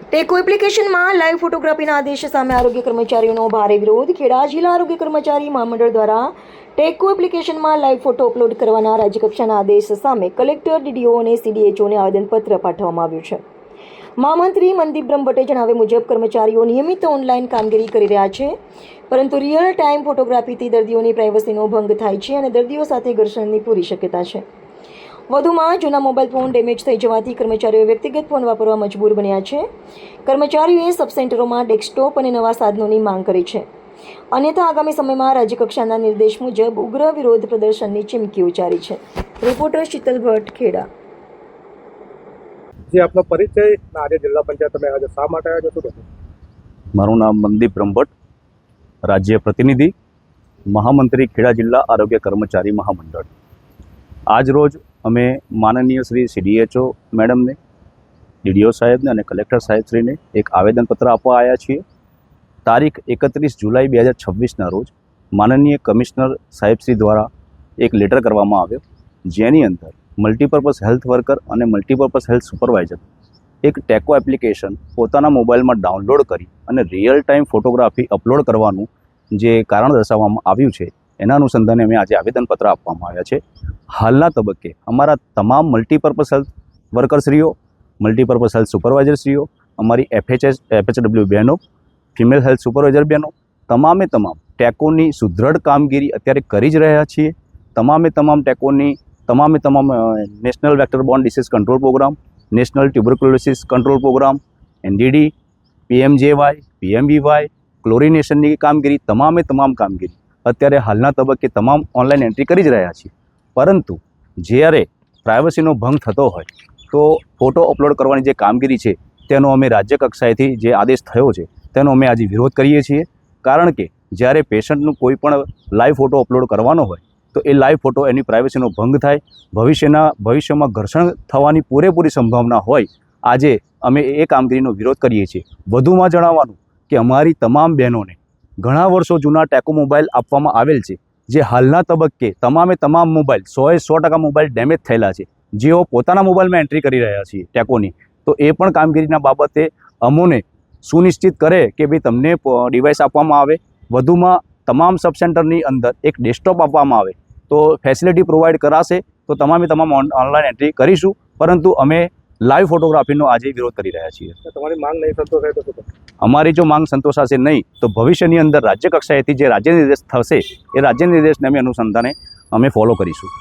ટેકો એપ્લિકેશનમાં લાઈવ ફોટોગ્રાફીના આદેશ સામે આરોગ્ય કર્મચારીઓનો ભારે વિરોધ. ખેડા જિલ્લા આરોગ્ય કર્મચારી મહામંડળ દ્વારા ટેકો એપ્લિકેશનમાં લાઈવ ફોટો અપલોડ કરવાના રાજ્યકક્ષાના આદેશ સામે કલેક્ટર, ડીડીઓ અને સીડીએચઓને આવેદનપત્ર પાઠવવામાં આવ્યું છે. મહામંત્રી મનદીપ બ્રહ્મભટ્ટે જણાવ્યા મુજબ કર્મચારીઓ નિયમિત ઓનલાઈન કામગીરી કરી રહ્યા છે, પરંતુ રિયલ ટાઈમ ફોટોગ્રાફીથી દર્દીઓની પ્રાઇવસીનો ભંગ થાય છે અને દર્દીઓ સાથે ઘર્ષણની પૂરી શક્યતા છે. વધુમાં જૂના મોબાઈલ ફોન ડેમેજ થઈ જવાથી કર્મચારીઓ વ્યક્તિગત ફોન વાપરવા મજબૂર બન્યા છે. કર્મચારીઓએ સબ સેન્ટરોમાં ડેસ્કટોપ અને નવા સાધનોની માંગ કરી છે. અન્યથા આગામી સમયમાં રાજ્યકક્ષાના નિર્દેશ મુજબ ઉગ્ર વિરોધ પ્રદર્શનની ચીમકી ઉચ્ચારી છે. રિપોર્ટર શીતલ ભટ્ટ, ખેડા. જે આપનો પરિચય આજે જિલ્લા પંચાયત તમે આજે શા માટે આવ્યા છો? મારું નામ મનદીપ બ્રહ્મભટ્ટ, રાજ્ય પ્રતિનિધિ, મહામંત્રી, ખેડા જિલ્લા આરોગ્ય કર્મચારી મહામંડળ. આજ રોજ અમે માનનીય શ્રી સીડીએચઓ મેડમને, ડીડીઓ સાહેબને અને કલેક્ટર સાહેબશ્રીને એક આવેદનપત્ર આપવા આવ્યા છીએ. તારીખ 31 જુલાઈ 2026ના રોજ માનનીય કમિશનર સાહેબશ્રી દ્વારા એક લેટર કરવામાં આવ્યો, જેની અંદર મલ્ટીપર્પઝ હેલ્થ વર્કર અને મલ્ટીપર્પઝ હેલ્થ સુપરવાઇઝર એક ટેકો એપ્લિકેશન પોતાના મોબાઈલમાં ડાઉનલોડ કરી અને રિયલ ટાઈમ ફોટોગ્રાફી અપલોડ કરવાનું જે કારણ દર્શાવવામાં આવ્યું છે, એના અનુસંધાને અમે આજે આવેદનપત્ર આપવામાં આવ્યા છે. હાલના તબક્કે અમારા તમામ મલ્ટીપર્પઝ હેલ્થ વર્કરશ્રીઓ, મલ્ટીપર્પઝ હેલ્થ સુપરવાઇઝરશ્રીઓ, અમારી FHW બહેનો, ફિમેલ હેલ્થ સુપરવાઇઝર બહેનો, તમામ ટેકોની સુદૃઢ કામગીરી અત્યારે કરી જ રહ્યા છીએ. તમામ ટેકોની તમામ national vector borne disease control programme, national tuberculosis control programme, NDD, PMJY, PMBY, ક્લોરિનેશનની કામગીરી, તમામ કામગીરી અત્યારે હાલના તબક્કે તમામ ઓનલાઈન એન્ટ્રી કરી જ રહ્યા છીએ. પરંતુ જ્યારે પ્રાઇવસીનો ભંગ થતો હોય તો ફોટો અપલોડ કરવાની જે કામગીરી છે તેનો અમે રાજ્ય કક્ષાએથી જે આદેશ થયો છે તેનો અમે આજે વિરોધ કરીએ છીએ. કારણ કે જ્યારે પેશન્ટનું કોઈ પણ લાઈવ ફોટો અપલોડ કરવાનો હોય તો એ લાઈવ ફોટો એની પ્રાઇવસીનો ભંગ થાય, ભવિષ્યમાં ઘર્ષણ થવાની પૂરેપૂરી સંભાવના હોય. આજે અમે એ કામગીરીનો વિરોધ કરીએ છીએ. વધુમાં જણાવવાનું કે અમારી તમામ બહેનોને ઘણા વર્ષો જૂના ટેકો મોબાઈલ આપવામાં આવેલ છે, જે હાલના તબક્કે તમામ મોબાઈલ 100% મોબાઈલ ડેમેજ થયેલા છે, જેઓ પોતાના મોબાઈલમાં એન્ટ્રી કરી રહ્યા છીએ ટેકોની. તો એ પણ કામગીરીના બાબતે અમોને સુનિશ્ચિત કરે કે ભાઈ તમને ડિવાઇસ આપવામાં આવે. વધુમાં તમામ સબ સેન્ટરની અંદર એક ડેસ્કટોપ આપવામાં આવે તો ફેસિલિટી પ્રોવાઈડ કરાશે તો તમામ ઓનલાઈન એન્ટ્રી કરીશું. પરંતુ અમે લાઈવ ફોટોગ્રાફીનો આજે વિરોધ કરી રહ્યા છીએ. તમારી માંગ નહીં સંતોષાય તો શું? અમારી જો માંગ સંતોષાશે નહીં તો ભવિષ્યની અંદર રાજ્ય કક્ષાએથી જે રાજ્ય નિર્દેશ થશે એ રાજ્ય નિર્દેશને અમે અનુસંધાને અમે ફોલો કરીશું.